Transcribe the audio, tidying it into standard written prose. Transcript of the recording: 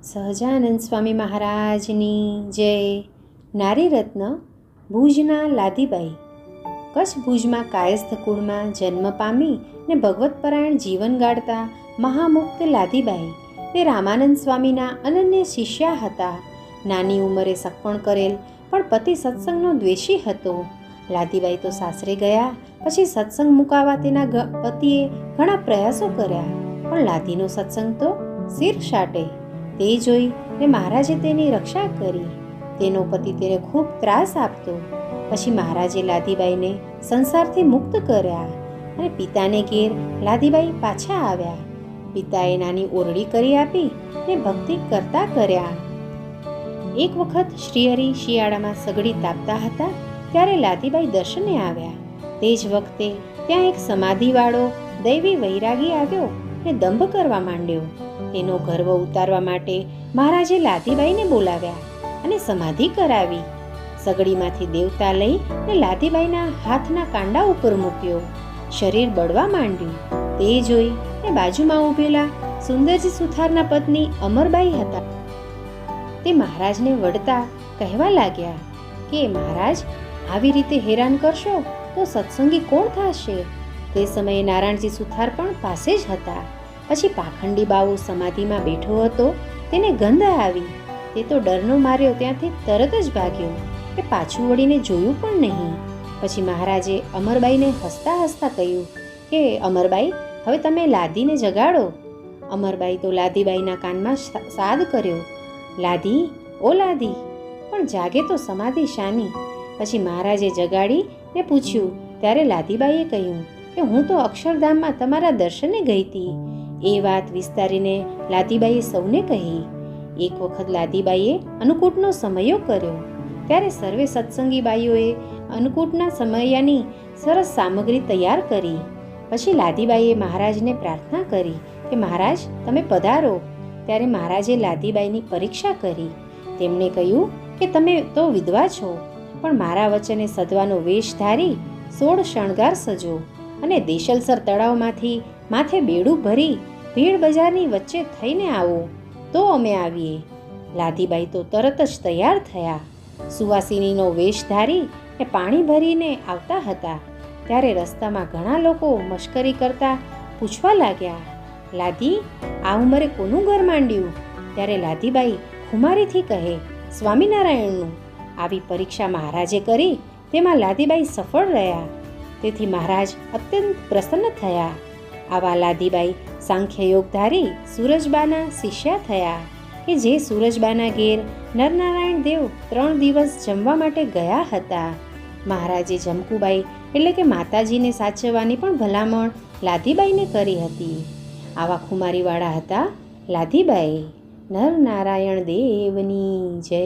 સહજાનંદ સ્વામી મહારાજની જય. નારી રત્ન ભુજના લાદીબાઈ. કચ્છ ભુજમાં કાયસ્થ કુળમાં જન્મ પામી ને ભગવતપરાયણ જીવન ગાળતા મહામુક્ત લાદીબાઈ તે રામાનંદ સ્વામીના અનન્ય શિષ્યા હતા. નાની ઉંમરે સગપણ કરેલ પણ પતિ સત્સંગનો દ્વેષી હતો. લાદીબાઈ તો સાસરે ગયા પછી સત્સંગ મુકાવા તેના પતિએ ઘણા પ્રયાસો કર્યા, પણ લાદીનો સત્સંગ તો શીર શાટે. તે જોઈ ને મહારાજે તેની રક્ષા કરી. તેનો પતિ તેને ખૂબ ત્રાસ આપતો. પછી મહારાજે લાદીબાઈને સંસારથી મુક્ત કર્યા અને પિતાને ઘેર લાદીબાઈ પાછા આવ્યા. પિતાએ નાની ઓરડી કરી આપી ને ભક્તિ કરતા કર્યા. એક વખત શ્રીહરિ શિયાળામાં સગડી તાપતા હતા ત્યારે લાદીબાઈ દર્શને આવ્યા. તે જ વખતે ત્યાં એક સમાધિવાળો દૈવી વૈરાગી આવ્યો ને દંભ કરવા માંડ્યો. તેનો ગર્વ ઉતારવા માટે મહારાજે લાદીબાઈને બોલાવ્યા અને સમાધિ કરાવી. સગડીમાંથી દેવતા લઈ ને લાદીબાઈના હાથના કાંડા ઉપર મૂક્યો. શરીર બળવા માંડ્યું. તે જોઈ ને બાજુમાં ઊભેલા સુંદરજી સુથારના પત્ની અમરબાઈ હતા. તે મહારાજને વડતા કહેવા લાગ્યા કે મહારાજ, આવી રીતે હેરાન કરશો તો સત્સંગી કોણ થશે? તે સમયે નારાયણજી સુથાર પણ પાસે જ હતા. પછી પાખંડી બાવો સમાધિમાં બેઠો હતો. તેને ગંધ આવી. તે તો ડરનો માર્યો ત્યાંથી તરત જ ભાગ્યો કે પાછું વળીને જોયું પણ નહીં. પછી મહારાજે અમરબાઈને હસતા હસતા કહ્યું કે અમરબાઈ, હવે તમે લાદીને જગાડો. અમરબાઈ તો લાદીબાઈના કાનમાં સાદ કર્યો, લાદી, ઓ લાદી, પણ જાગે તો સમાધિ શાની? પછી મહારાજે જગાડી ને પૂછ્યું ત્યારે લાદીબાઈએ કહ્યું કે હું તો અક્ષરધામમાં તમારા દર્શને ગઈ હતી. એ વાત વિસ્તારીને લાદીબાઈએ સૌને કહી. એક વખત લાદીબાઈએ અન્નકૂટનો સમયો કર્યો ત્યારે સર્વે સત્સંગી બાઈઓએ અન્નકૂટના સમયાની સરસ સામગ્રી તૈયાર કરી. પછી લાદીબાઈએ મહારાજને પ્રાર્થના કરી કે મહારાજ, તમે પધારો. ત્યારે મહારાજે લાદીબાઈની પરીક્ષા કરી. તેમણે કહ્યું કે તમે તો વિધવા છો, પણ મારા વચને સધવાનો વેશ ધારી 16 શણગાર સજો અને દેશલસર તળાવમાંથી માથે બેડું ભરી ભીડ બજારની વચ્ચે થઈને આવો તો અમે આવીએ. લાદીબાઈ તો તરત જ તૈયાર થયા. સુવાસિનીનો વેશ ધારી ને પાણી ભરીને આવતા હતા. ત્યારે રસ્તામાં ઘણા લોકો મશ્કરી કરતા પૂછવા લાગ્યા, લાદી, આ ઉંમરે કોનું ઘર માંડ્યું? ત્યારે લાદીબાઈ ખુમારીથી કહે, સ્વામિનારાયણનું. આવી પરીક્ષા મહારાજે કરી તેમાં લાદીબાઈ સફળ રહ્યા. તેથી મહારાજ અત્યંત પ્રસન્ન થયા. આવા લાદીબાઈ સાંખ્યયોગધારી સૂરજબાના શિષ્યા થયા કે જે સૂરજબાના ઘેર નરનારાયણ દેવ 3 દિવસ જમવા માટે ગયા હતા. મહારાજે જમકુબાઈ એટલે કે માતાજીને સાચવવાની પણ ભલામણ લાદીબાઈને કરી હતી. આવા ખુમારીવાળા હતા લાદીબાઈ. નરનારાયણ દેવની જય.